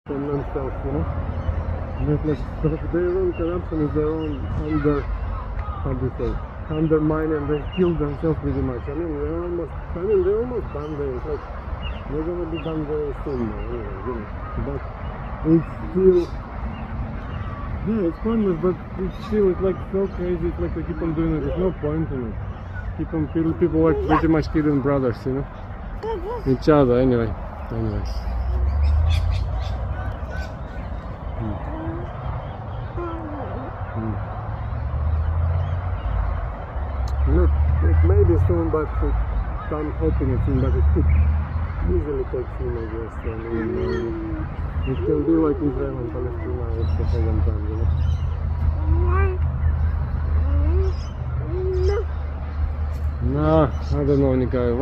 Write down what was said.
from themselves, you know. Just like their own corruption is their own how do you say, undermine, and they kill themselves pretty much. I mean they're almost done there. It's like they're gonna be done very soon now, anyway, you know. But it's still, yeah, it's pointless, but it's like so crazy. It's like they keep on doing it. There's no point in it. Keep on killing people, like pretty much killing brothers, you know, each other. Anyways. Look, it may be soon, but I'm hoping it's soon, but it could usually take soon, I guess. I mean, it can be like Israel and Palestine also for a long time, you know. No, I don't know, Nikolai.